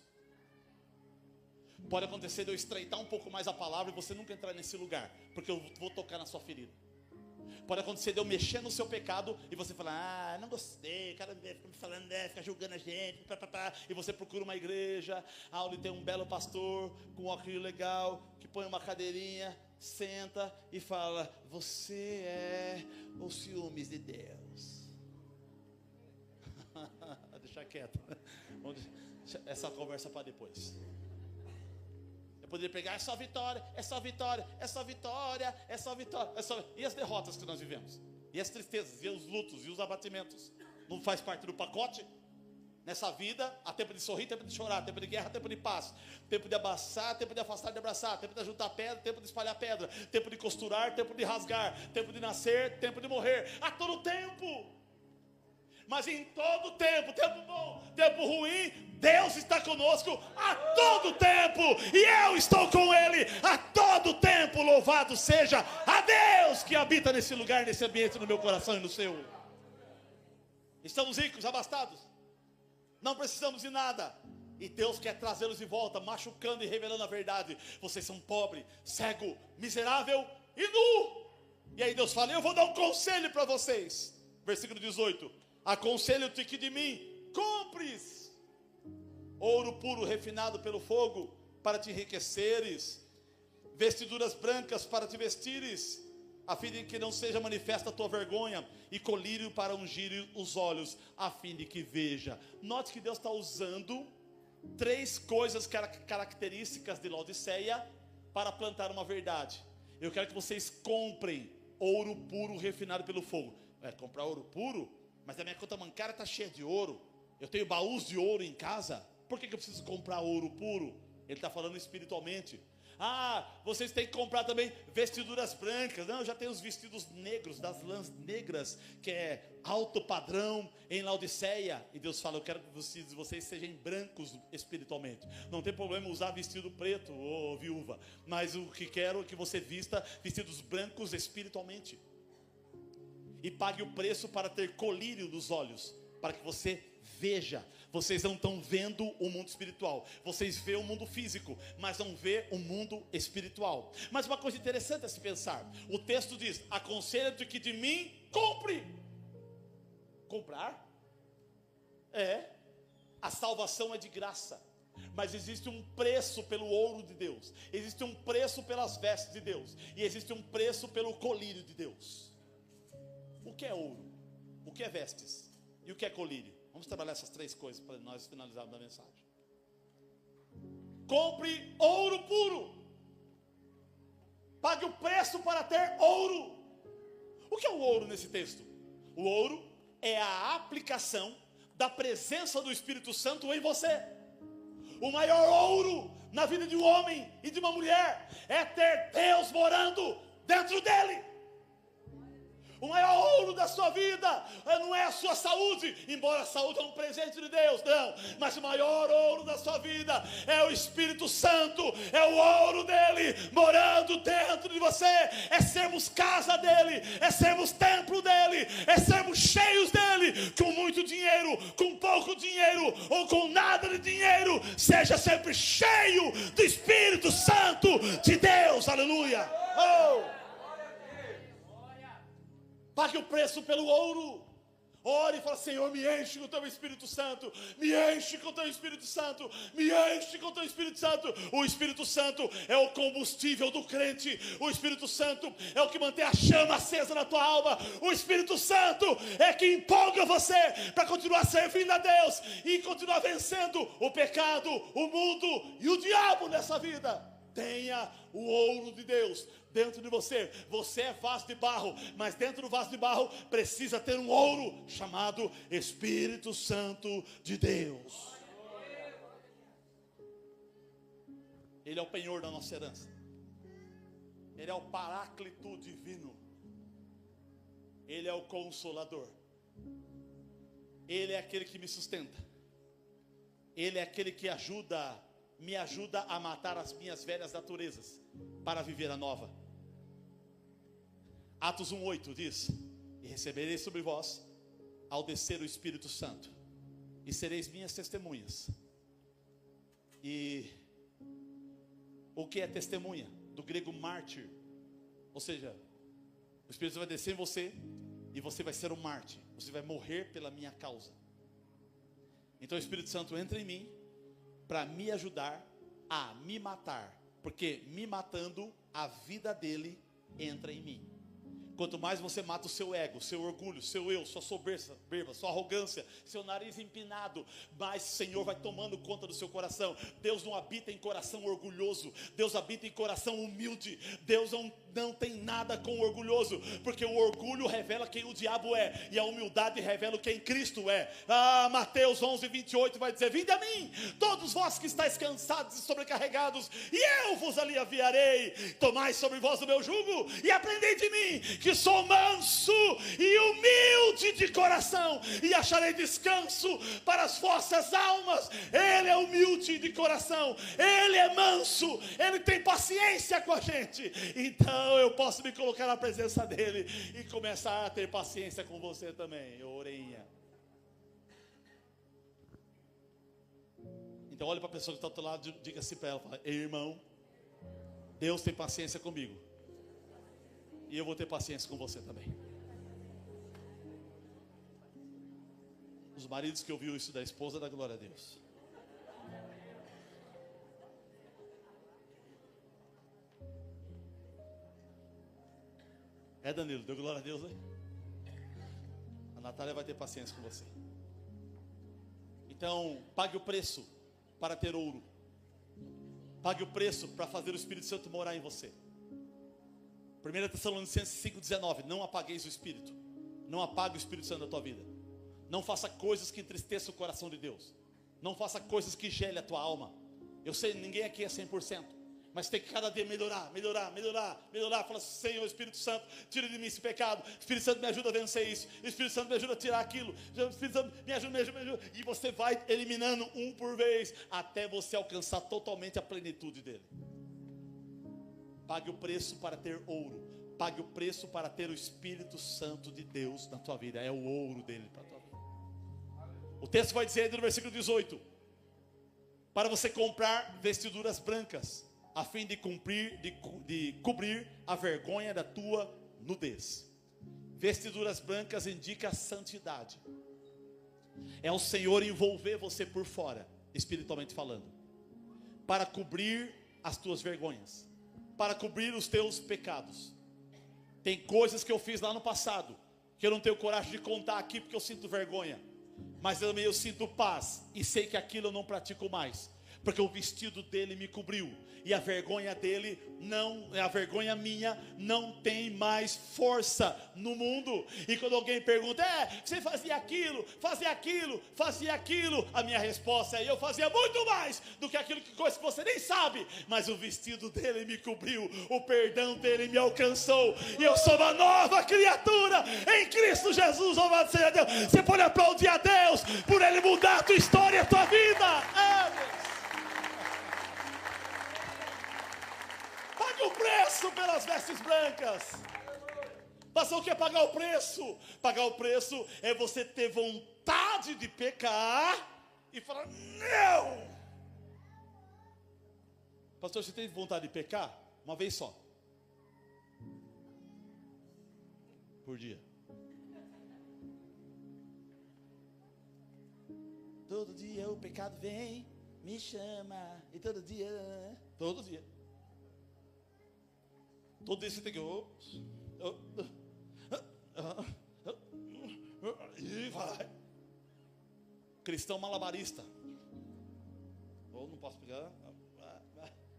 Pode acontecer de eu estreitar um pouco mais a palavra e você nunca entrar nesse lugar, porque eu vou tocar na sua ferida. Pode acontecer de eu mexer no seu pecado e você falar, não gostei, o cara fica me falando, fica julgando a gente, e você procura uma igreja, onde tem um belo pastor, com um óculos legal, que põe uma cadeirinha, senta e fala, você é os ciúmes de Deus. Deixa quieto. Essa conversa para depois. Eu poderia pegar, é só vitória, é só vitória, é só vitória, é só vitória, é só... E as derrotas que nós vivemos? E as tristezas, e os lutos, e os abatimentos? Não faz parte do pacote? Nessa vida, há tempo de sorrir, tempo de chorar, tempo de guerra, tempo de paz, tempo de abraçar, tempo de afastar, de abraçar, tempo de ajuntar pedra, tempo de espalhar pedra, tempo de costurar, tempo de rasgar, tempo de nascer, tempo de morrer, a todo tempo. Mas em todo tempo, tempo bom, tempo ruim, Deus está conosco a todo tempo, e eu estou com Ele a todo tempo. Louvado seja a Deus que habita nesse lugar, nesse ambiente, no meu coração e no seu. Estamos ricos, abastados, não precisamos de nada. E Deus quer trazê-los de volta, machucando e revelando a verdade. Vocês são pobre, cego, miserável e nu. E aí Deus fala, eu vou dar um conselho para vocês. Versículo 18. Aconselho-te que de mim compres ouro puro refinado pelo fogo, para te enriqueceres, vestiduras brancas para te vestires, a fim de que não seja manifesta a tua vergonha, e colírio para ungir os olhos, a fim de que veja. Note que Deus está usando 3 coisas características de Laodiceia para plantar uma verdade. Eu quero que vocês comprem ouro puro refinado pelo fogo. Comprar ouro puro? Mas a minha conta bancária está cheia de ouro. Eu tenho baús de ouro em casa. Por que eu preciso comprar ouro puro? Ele está falando espiritualmente. Vocês têm que comprar também vestiduras brancas. Não, eu já tenho os vestidos negros, das lãs negras, que é alto padrão em Laodiceia. E Deus fala, eu quero que vocês sejam brancos espiritualmente. Não tem problema usar vestido preto, ô viúva, mas o que quero é que você vista vestidos brancos espiritualmente. E pague o preço para ter colírio nos olhos, para que você veja. Vocês não estão vendo o mundo espiritual. Vocês veem o mundo físico, mas não vê o mundo espiritual. Mas uma coisa interessante a se pensar. O texto diz, aconselho-te que de mim compre. Comprar? A salvação é de graça. Mas existe um preço pelo ouro de Deus. Existe um preço pelas vestes de Deus. E existe um preço pelo colírio de Deus. O que é ouro? O que é vestes? E o que é colírio? Vamos trabalhar essas 3 coisas para nós finalizarmos a mensagem. Compre ouro puro. Pague o preço para ter ouro. O que é o ouro nesse texto? O ouro é a aplicação da presença do Espírito Santo em você. O maior ouro na vida de um homem e de uma mulher é ter Deus morando dentro dele. O maior ouro da sua vida não é a sua saúde, embora a saúde é um presente de Deus, não. Mas o maior ouro da sua vida é o Espírito Santo, é o ouro dele morando dentro de você. É sermos casa dele, é sermos templo dele, é sermos cheios dele, com muito dinheiro, com pouco dinheiro ou com nada de dinheiro. Seja sempre cheio do Espírito Santo de Deus, aleluia. Pague o preço pelo ouro. Ore e fala, Senhor, me enche com o teu Espírito Santo. Me enche com o teu Espírito Santo. Me enche com o teu Espírito Santo. O Espírito Santo é o combustível do crente. O Espírito Santo é o que mantém a chama acesa na tua alma. O Espírito Santo é que empolga você para continuar servindo a Deus e continuar vencendo o pecado, o mundo e o diabo nessa vida. Tenha o ouro de Deus dentro de você. Você é vaso de barro, mas dentro do vaso de barro precisa ter um ouro chamado Espírito Santo de Deus. Ele é o penhor da nossa herança. Ele é o paráclito divino. Ele é o consolador. Ele é aquele que me sustenta. Ele é aquele que me ajuda a matar as minhas velhas naturezas para viver a nova. Atos 1:8 diz: e recebereis sobre vós ao descer o Espírito Santo, e sereis minhas testemunhas. E o que é testemunha? Do grego mártir. Ou seja, o Espírito vai descer em você e você vai ser um mártir. Você vai morrer pela minha causa. Então o Espírito Santo entra em mim para me ajudar a me matar, porque me matando, a vida dele entra em mim. Quanto mais você mata o seu ego, seu orgulho, seu eu, sua soberba, sua arrogância, seu nariz empinado, mais o Senhor vai tomando conta do seu coração. Deus não habita em coração orgulhoso, Deus habita em coração humilde. Deus não tem nada com o orgulhoso, porque o orgulho revela quem o diabo é, e a humildade revela quem Cristo é. Mateus 11:28 vai dizer: vinde a mim, todos vós que estáis cansados e sobrecarregados, e eu vos aliviarei. Tomai sobre vós o meu jugo e aprendei de mim, que sou manso e humilde de coração, e acharei descanso para as vossas almas. Ele é humilde de coração, ele é manso, ele tem paciência com a gente. Então eu posso me colocar na presença dele e começar a ter paciência com você também, orelha. Então Então olhe para a pessoa que está ao teu lado e diga assim para ela, fala, ei, irmão, Deus tem paciência comigo. E eu vou ter paciência com você também. Os maridos que ouviram isso da esposa, dá glória a Deus. É, Danilo, deu glória a Deus, né? A Natália vai ter paciência com você. Então, pague o preço para ter ouro. Pague o preço para fazer o Espírito Santo morar em você. 1 Tessalonicenses 5,19. Não apagueis o Espírito. Não apague o Espírito Santo da tua vida. Não faça coisas que entristeçam o coração de Deus. Não faça coisas que gelem a tua alma. Eu sei, ninguém aqui é 100%. Mas tem que cada dia melhorar. Fala, Senhor, Espírito Santo, tira de mim esse pecado. Espírito Santo, me ajuda a vencer isso. Espírito Santo, me ajuda a tirar aquilo. Espírito Santo, me ajuda. E você vai eliminando um por vez, até você alcançar totalmente a plenitude dele. Pague o preço para ter ouro. Pague o preço para ter o Espírito Santo de Deus na tua vida. É o ouro dele para a tua vida. O texto vai dizer no versículo 18: para você comprar vestiduras brancas, a fim de cobrir a vergonha da tua nudez. Vestiduras brancas indica a santidade. É o Senhor envolver você por fora, espiritualmente falando, para cobrir as tuas vergonhas, para cobrir os teus pecados. Tem coisas que eu fiz lá no passado, que eu não tenho coragem de contar aqui, porque eu sinto vergonha. Mas também eu sinto paz, e sei que aquilo eu não pratico mais, porque o vestido dele me cobriu. E a vergonha dele a vergonha minha não tem mais força no mundo. E quando alguém pergunta, você fazia aquilo, a minha resposta é, eu fazia muito mais do que aquilo, coisa que você nem sabe. Mas o vestido dele me cobriu, o perdão dele me alcançou, e eu sou uma nova criatura em Cristo Jesus. Louvado seja Deus. Você pode aplaudir a Deus por ele mudar a tua história e a tua vida. Pague o preço pelas vestes brancas. Pastor, o que é pagar o preço? Pagar o preço é você ter vontade de pecar e falar, não. Pastor, você tem vontade de pecar? Uma vez só por dia. Todo dia o pecado vem, me chama. E todo dia. Todo dia você tem que... E vai. Cristão malabarista. Ou não posso pegar.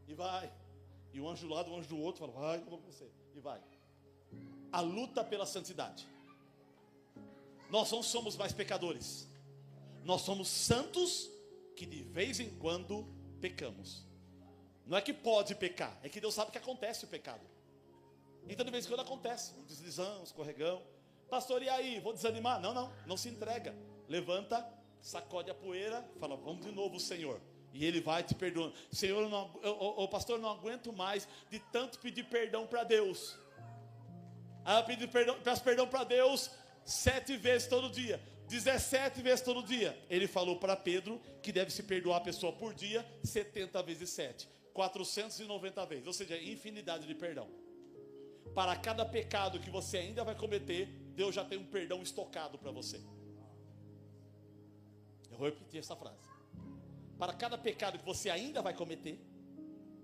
E vai. E o anjo do lado, o anjo do outro fala, vai, eu vou com você. E vai. A luta pela santidade. Nós não somos mais pecadores. Nós somos santos que de vez em quando pecamos. Não é que pode pecar, é que Deus sabe que acontece o pecado. Então de vez em quando acontece, um deslizão, um escorregão. Pastor, e aí, vou desanimar? Não se entrega. Levanta, sacode a poeira, fala, vamos de novo, Senhor. E Ele vai te perdoando. Senhor, pastor, eu não aguento mais de tanto pedir perdão para Deus. Aí eu peço perdão para Deus 7 vezes todo dia, 17 vezes todo dia. Ele falou para Pedro que deve se perdoar a pessoa por dia 70 vezes 7, 490 vezes, ou seja, infinidade de perdão. Para cada pecado que você ainda vai cometer, Deus já tem um perdão estocado para você. Eu vou repetir essa frase. Para cada pecado que você ainda vai cometer,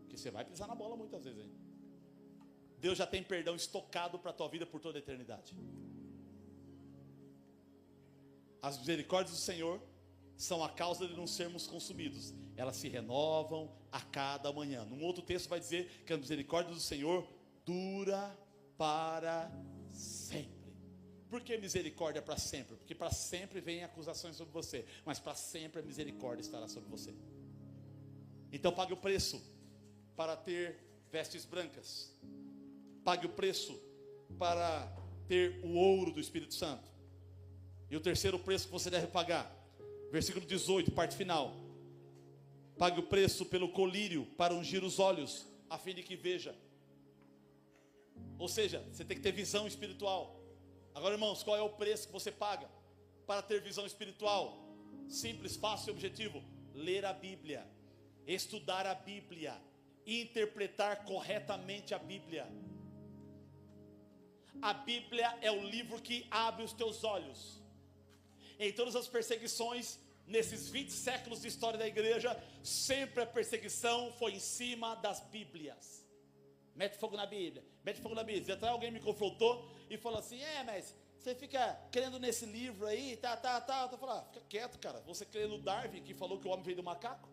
que você vai pisar na bola muitas vezes ainda, Deus já tem perdão estocado para a tua vida por toda a eternidade. As misericórdias do Senhor são a causa de não sermos consumidos. Elas se renovam a cada manhã. Num outro texto vai dizer que a misericórdia do Senhor dura para sempre. Por que misericórdia para sempre? Porque para sempre vem acusações sobre você, mas para sempre a misericórdia estará sobre você. Então pague o preço para ter vestes brancas. Pague o preço para ter o ouro do Espírito Santo. E o terceiro preço que você deve pagar, versículo 18, parte final. Pague o preço pelo colírio para ungir os olhos, a fim de que veja. Ou seja, você tem que ter visão espiritual. Agora, irmãos, qual é o preço que você paga para ter visão espiritual? Simples, fácil e objetivo. ler a Bíblia, estudar a Bíblia, interpretar corretamente a Bíblia. A Bíblia é o livro que abre os teus olhos. Em todas as perseguições, nesses 20 séculos de história da igreja, sempre a perseguição foi em cima das Bíblias. Mete fogo na Bíblia, mete fogo na Bíblia. Até alguém me confrontou e falou assim: mas você fica crendo nesse livro aí, tá. Eu falei: fica quieto, cara. Você crê no Darwin, que falou que o homem veio do macaco?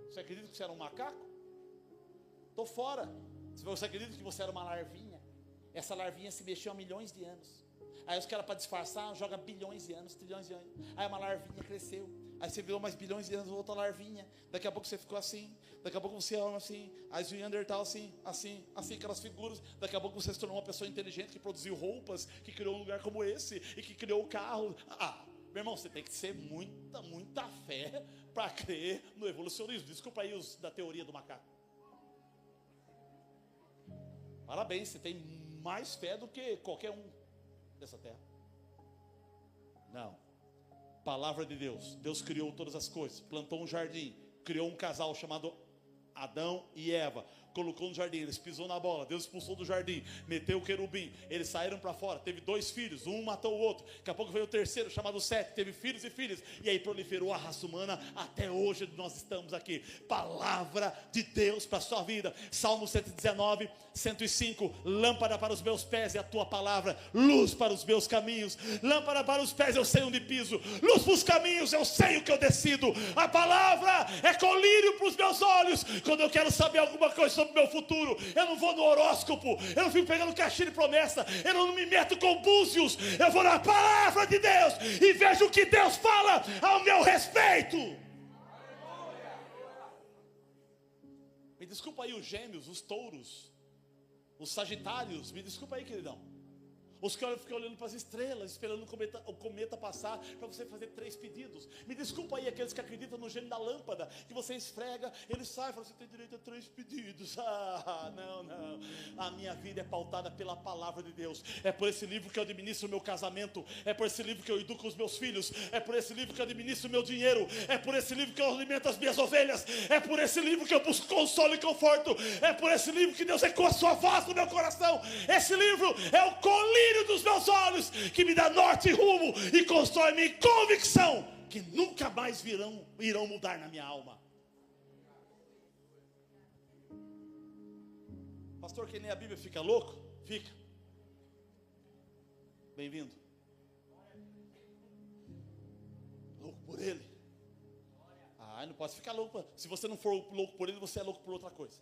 Você acredita que você era um macaco? Tô fora. Você acredita que você era uma larvinha? Essa larvinha se mexeu há milhões de anos. Aí os caras, para disfarçar, jogam bilhões de anos, trilhões de anos. Aí uma larvinha cresceu. Aí você virou mais bilhões de anos, outra larvinha. Daqui a pouco você ficou assim. Daqui a pouco você era assim. Aí o Neandertal assim, aquelas figuras. Daqui a pouco você se tornou uma pessoa inteligente que produziu roupas, que criou um lugar como esse e que criou o carro. Meu irmão, você tem que ser muita fé para crer no evolucionismo. Desculpa aí os da teoria do macaco. Parabéns, você tem mais fé do que qualquer um dessa terra. Não. Palavra de Deus. Deus criou todas as coisas, plantou um jardim, criou um casal chamado Adão e Eva, colocou no jardim, eles pisou na bola, Deus expulsou do jardim, meteu o querubim, eles saíram para fora, teve 2 filhos, um matou o outro, daqui a pouco veio o terceiro, chamado Sete, teve filhos e filhas, e aí proliferou a raça humana, até hoje nós estamos aqui. Palavra de Deus para a sua vida. Salmo 119, 105, lâmpada para os meus pés é a tua palavra, luz para os meus caminhos. Lâmpada para os pés, eu sei onde piso, luz para os caminhos, eu sei o que eu decido. A palavra é colírio para os meus olhos. Quando eu quero saber alguma coisa sobre o meu futuro, eu não vou no horóscopo, eu não fico pegando caixinha de promessa, eu não me meto com búzios, eu vou na palavra de Deus e vejo o que Deus fala ao meu respeito. Me desculpa aí os gêmeos, os touros, os sagitários, me desculpa aí, queridão. Os que ficam olhando para as estrelas, esperando o cometa passar, para você fazer 3 pedidos. Me desculpa aí aqueles que acreditam no gênio da lâmpada, que você esfrega, ele sai e fala: você tem direito a 3 pedidos. Não. A minha vida é pautada pela palavra de Deus. É por esse livro que eu administro o meu casamento. É por esse livro que eu educo os meus filhos. É por esse livro que eu administro o meu dinheiro. É por esse livro que eu alimento as minhas ovelhas. É por esse livro que eu busco consolo e conforto. É por esse livro que Deus ecoa a sua voz no meu coração. Esse livro é o colírio dos meus olhos, que me dá norte e rumo e constrói minha convicção que nunca mais irão mudar na minha alma. Pastor, quem lê a Bíblia fica louco? Fica. Bem-vindo. Louco por ele? Não pode ficar louco. Se você não for louco por ele, você é louco por outra coisa.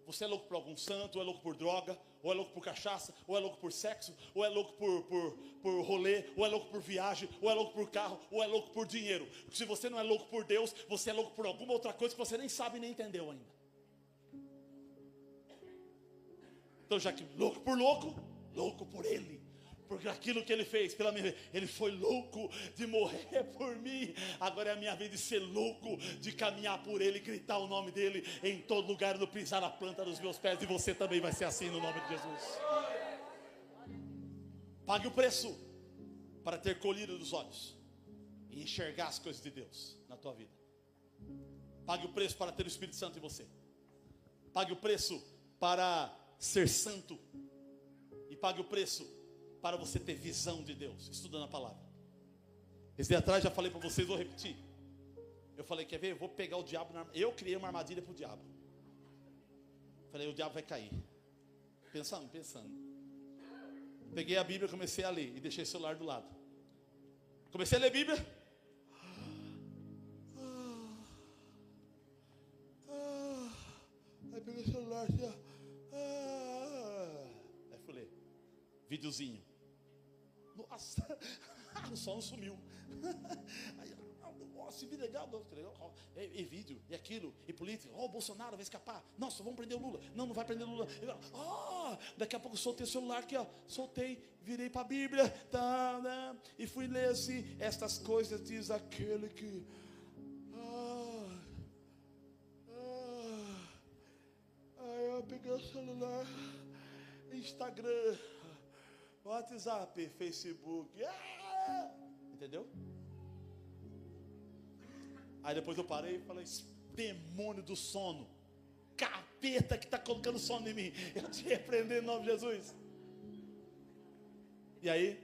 Você é louco por algum santo, ou é louco por droga, ou é louco por cachaça, ou é louco por sexo, ou é louco por rolê, ou é louco por viagem, ou é louco por carro, ou é louco por dinheiro. Se você não é louco por Deus, você é louco por alguma outra coisa que você nem sabe nem entendeu ainda. Então, já que louco por ele. Porque aquilo que ele fez pela minha vida, ele foi louco de morrer por mim. Agora é a minha vez de ser louco, de caminhar por ele, gritar o nome dele em todo lugar, no pisar na planta dos meus pés. E você também vai ser assim no nome de Jesus. Pague o preço para ter colírio dos olhos e enxergar as coisas de Deus na tua vida. Pague o preço para ter o Espírito Santo em você. Pague o preço para ser santo. E pague o preço para você ter visão de Deus, estudando a palavra. Esse dia atrás já falei para vocês, vou repetir. Eu falei: quer ver? Eu vou pegar o diabo eu criei uma armadilha para o diabo. Falei: o diabo vai cair. Pensando. Peguei a Bíblia, comecei a ler e deixei o celular do lado. Comecei a ler a Bíblia. Aí peguei o celular assim, aí fui ler. Videozinho. Nossa, o som sumiu. Aí, nossa, vídeo legal, e vídeo, e aquilo, e política. O Bolsonaro vai escapar. Nossa, vamos prender o Lula. Não vai prender o Lula. Daqui a pouco soltei o celular aqui, soltei, virei para a Bíblia, e fui ler assim: estas coisas diz aquele que. Aí eu peguei o celular, Instagram, WhatsApp, Facebook, entendeu? Aí depois eu parei e falei: demônio do sono, capeta que está colocando sono em mim, eu te repreendo em nome de Jesus. E aí,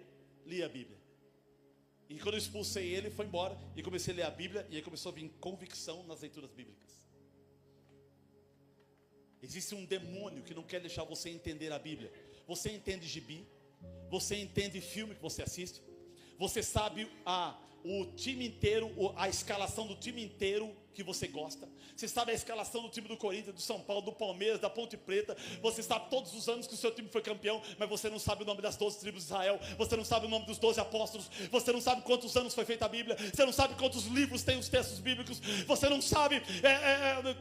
li a Bíblia. E quando eu expulsei ele, foi embora. E comecei a ler a Bíblia. E aí começou a vir convicção nas leituras bíblicas. Existe um demônio que não quer deixar você entender a Bíblia. Você entende gibi, você entende filme que você assiste, você sabe o time inteiro, a escalação do time inteiro que você gosta. Você sabe a escalação do time do Corinthians, do São Paulo, do Palmeiras, da Ponte Preta. Você sabe todos os anos que o seu time foi campeão, mas você não sabe o nome das 12 tribos de Israel. Você não sabe o nome dos 12 apóstolos. Você não sabe quantos anos foi feita a Bíblia. Você não sabe quantos livros tem os textos bíblicos. Você não sabe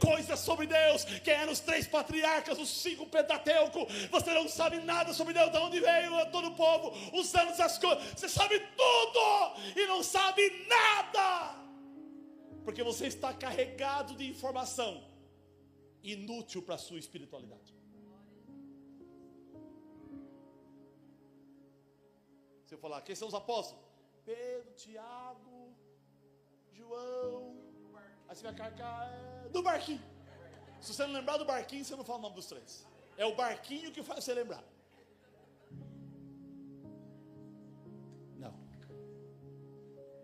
coisas sobre Deus, quem eram os 3 patriarcas, os 5 Pentateuco. Você não sabe nada sobre Deus, de onde veio todo o povo, os anos, as coisas. Você sabe tudo e não sabe nada, porque você está carregado de informação inútil para a sua espiritualidade. Se eu falar, quem são os apóstolos? Pedro, Tiago, João. Aí você vai carregar do barquinho. Se você não lembrar do barquinho, você não fala o nome dos 3. É o barquinho que faz você lembrar. Não.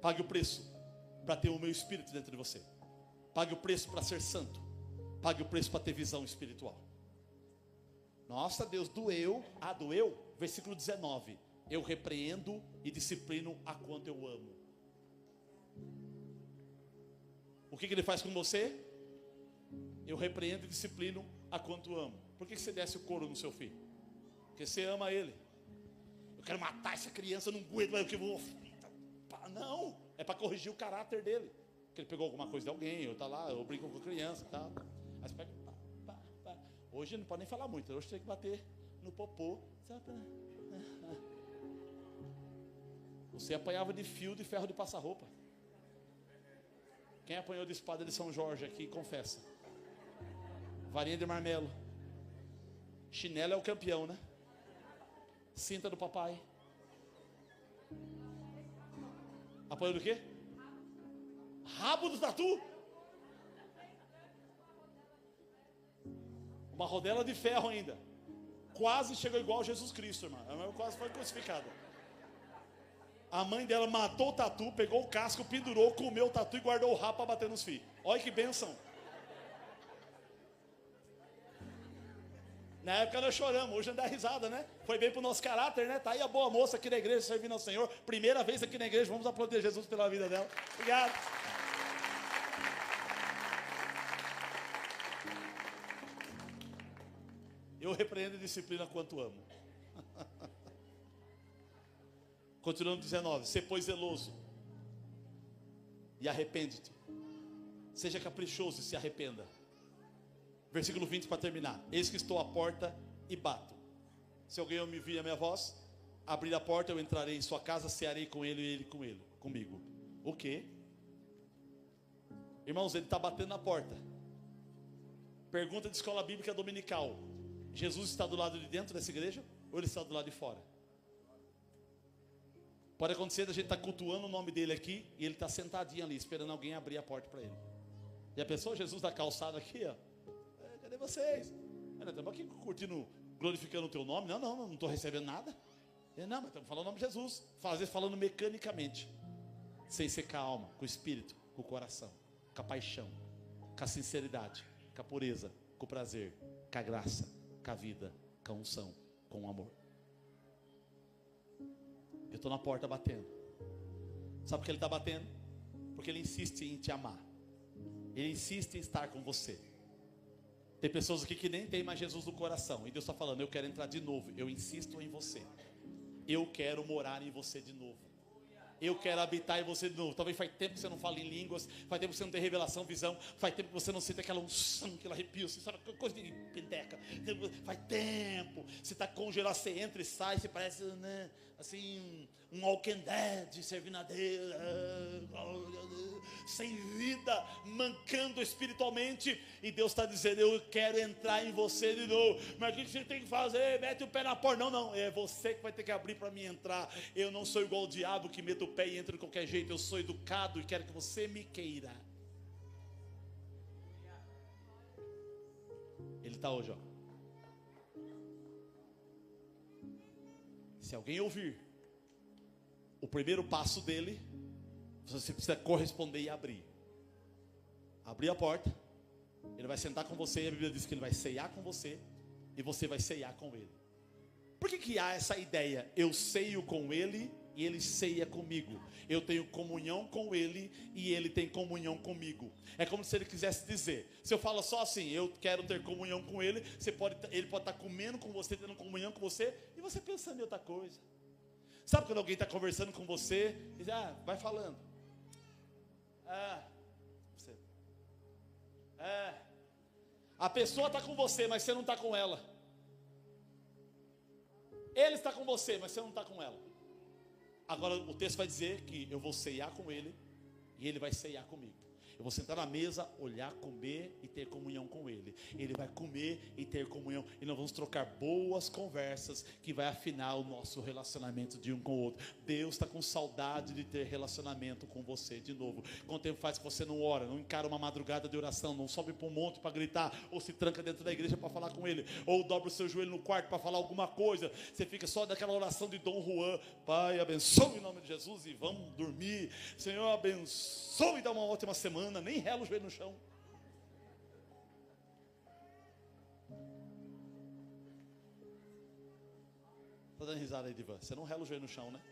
Pague o preço para ter o meu espírito dentro de você. Pague o preço para ser santo. Pague o preço para ter visão espiritual. Nossa, Deus, doeu. Ah, doeu? Versículo 19. Eu repreendo e disciplino a quanto eu amo. O que ele faz com você? Eu repreendo e disciplino a quanto amo. Por que você desce o couro no seu filho? Porque você ama ele. Eu quero matar essa criança, eu não aguento mais o que eu vou... Não, é para corrigir o caráter dele. Porque ele pegou alguma coisa de alguém, ou está lá, eu brinco com a criança e tal. Aí você pega, pá. Hoje não pode nem falar muito, hoje tem que bater no popô. Você apanhava de fio de ferro de passar roupa. Quem apanhou de espada de São Jorge aqui, confessa. Varinha de marmelo. Chinelo é o campeão, né? Cinta do papai. Apanhou do quê? Rabo do tatu? Uma rodela de ferro ainda. Quase chegou igual a Jesus Cristo, irmão. A mãe quase foi crucificada. A mãe dela matou o tatu, pegou o casco, pendurou, comeu o tatu e guardou o rabo para bater nos filhos. Olha que bênção. Na época nós choramos, hoje dá risada, né? Foi bem para o nosso caráter, né? Tá aí a boa moça aqui na igreja servindo ao Senhor. Primeira vez aqui na igreja, vamos aplaudir Jesus pela vida dela. Obrigado. Eu repreendo e disciplino quanto amo. Continuando 19. Sê, pois, zeloso e arrepende-te. Seja caprichoso e se arrependa. Versículo 20 para terminar. Eis que estou à porta e bato. Se alguém me ouvir a minha voz, abrir a porta, eu entrarei em sua casa, cearei com ele e ele comigo. O quê? Irmãos, ele está batendo na porta. Pergunta de escola bíblica dominical. Jesus está do lado de dentro dessa igreja ou ele está do lado de fora? Pode acontecer da gente estar cultuando o nome dele aqui e ele está sentadinho ali, esperando alguém abrir a porta para ele. E a pessoa, Jesus da calçada aqui, ó. Cadê vocês? Nós estamos aqui curtindo, glorificando o teu nome. Não estou recebendo nada. Não, mas estamos falando o nome de Jesus. Às vezes falando mecanicamente, sem ser com a alma, com o espírito, com o coração, com a paixão, com a sinceridade, com a pureza, com o prazer, com a graça, com a vida, com a unção, com o amor. Eu estou na porta batendo. Sabe por que ele está batendo? Porque ele insiste em te amar. Ele insiste em estar com você. Tem pessoas aqui que nem tem mais Jesus no coração. E Deus está falando, eu quero entrar de novo. Eu insisto em você. Eu quero morar em você de novo. Eu quero habitar em você de novo. Talvez faz tempo que você não fala em línguas. Faz tempo que você não tem revelação, visão. Faz tempo que você não sente aquela unção, aquele arrepio. Você sabe, coisa de penteca. Faz tempo. Você está congelado, você entra e sai. Você parece, né, assim, um Walking Dead servindo a Deus. Sem vida, mancando espiritualmente. E Deus está dizendo, eu quero entrar em você de novo. Mas o que você tem que fazer? Mete o pé na porta. Não, é você que vai ter que abrir para mim entrar. Eu não sou igual o diabo que mete o pé e entra de qualquer jeito. Eu sou educado e quero que você me queira. está hoje, ó. Se alguém ouvir o primeiro passo dele, você precisa corresponder e abrir. Abrir a porta, ele vai sentar com você, e a Bíblia diz que ele vai ceiar com você, e você vai ceiar com ele. Por que há essa ideia? Eu ceio com ele, e ele ceia comigo. Eu tenho comunhão com ele, e ele tem comunhão comigo. É como se ele quisesse dizer, se eu falo só assim, eu quero ter comunhão com ele, ele pode estar comendo com você, tendo comunhão com você, e você pensando em outra coisa. Sabe quando alguém está conversando com você, e diz, vai falando. A pessoa está com você, mas você não está com ela. Ele está com você, mas você não está com ela. Agora o texto vai dizer que eu vou ceiar com ele, e ele vai ceiar comigo. Eu vou sentar na mesa, olhar, comer e ter comunhão com ele. Ele vai comer e ter comunhão. E nós vamos trocar boas conversas que vai afinar o nosso relacionamento de um com o outro. Deus está com saudade de ter relacionamento com você de novo. Quanto tempo faz que você não ora, não encara uma madrugada de oração, não sobe para um monte para gritar, ou se tranca dentro da igreja para falar com ele, ou dobra o seu joelho no quarto para falar alguma coisa. Você fica só daquela oração de Dom Juan: Pai, abençoe em nome de Jesus e vamos dormir. Senhor, abençoe e dá uma ótima semana. Nem rela o joelho no chão. Está dando risada aí, Divan? Você não rela o joelho no chão, né?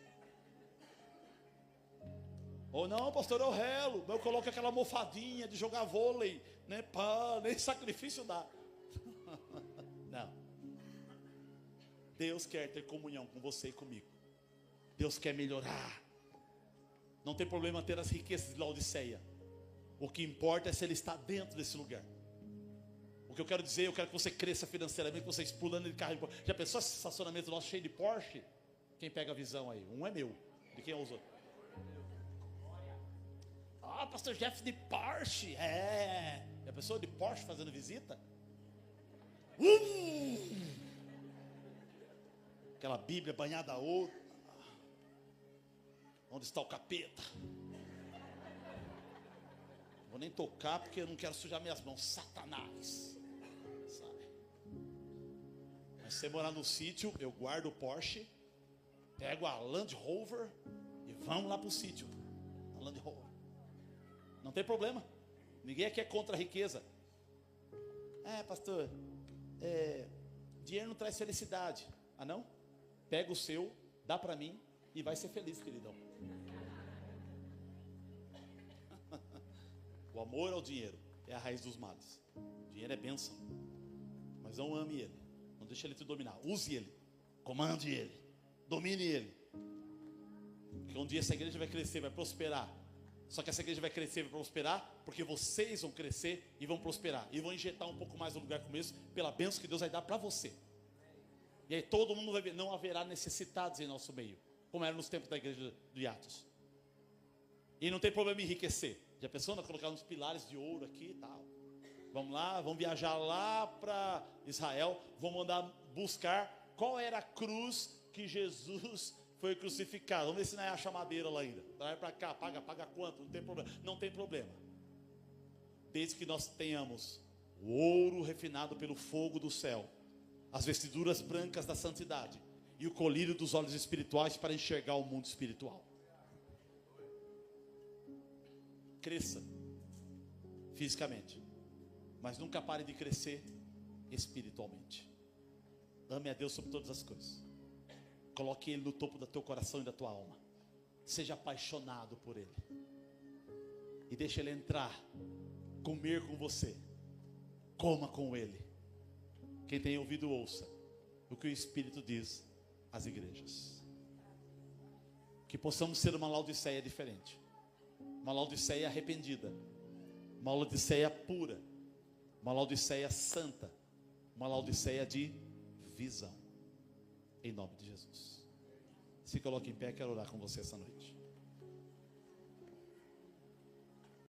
Ou não, pastor, eu relo. Eu coloco aquela almofadinha de jogar vôlei, né? Pá, nem sacrifício dá. Não. Deus quer ter comunhão com você e comigo. Deus quer melhorar. Não tem problema ter as riquezas de Laodiceia. O que importa é se ele está dentro desse lugar. O que eu quero dizer, eu quero que você cresça financeiramente, que você pulando de carro. Já pensou esse estacionamento nosso cheio de Porsche? Quem pega a visão aí? Um é meu. De quem é os outros? Pastor Jeff de Porsche. Já pensou de Porsche fazendo visita? Aquela Bíblia banhada a ouro. Onde está o capeta? Vou nem tocar porque eu não quero sujar minhas mãos. Satanás. Sabe? Mas se você morar no sítio, eu guardo o Porsche, pego a Land Rover e vamos lá para o sítio. A Land Rover. Não tem problema. Ninguém aqui é contra a riqueza. Pastor, dinheiro não traz felicidade. Não? Pega o seu, dá para mim e vai ser feliz, queridão. O amor ao dinheiro é a raiz dos males. O dinheiro é bênção. Mas não ame ele. Não deixe ele te dominar. Use ele. Comande ele. Domine ele. Porque um dia essa igreja vai crescer, vai prosperar. Só que essa igreja vai crescer, vai prosperar, porque vocês vão crescer e vão prosperar. E vão injetar um pouco mais no lugar começo, pela bênção que Deus vai dar para você. E aí todo mundo vai ver, não haverá necessitados em nosso meio, como era nos tempos da igreja de Atos. E não tem problema em enriquecer. Já pensou em colocar uns pilares de ouro aqui e tal? Vamos lá, vamos viajar lá para Israel. Vamos mandar buscar qual era a cruz que Jesus foi crucificado. Vamos ver se não acha a madeira lá ainda. Traz para cá, paga quanto? Não tem problema. Não tem problema. Desde que nós tenhamos o ouro refinado pelo fogo do céu, as vestiduras brancas da santidade e o colírio dos olhos espirituais para enxergar o mundo espiritual. Cresça fisicamente, mas nunca pare de crescer espiritualmente. Ame a Deus sobre todas as coisas. Coloque Ele no topo do teu coração e da tua alma. Seja apaixonado por Ele. E deixe Ele entrar, comer com você. Coma com Ele. Quem tem ouvido, ouça o que o Espírito diz às igrejas. Que possamos ser uma Laodiceia diferente. Uma Laodiceia arrependida. Uma Laodiceia pura. Uma Laodiceia santa. Uma Laodiceia de visão. Em nome de Jesus. Se coloque em pé, quero orar com você essa noite.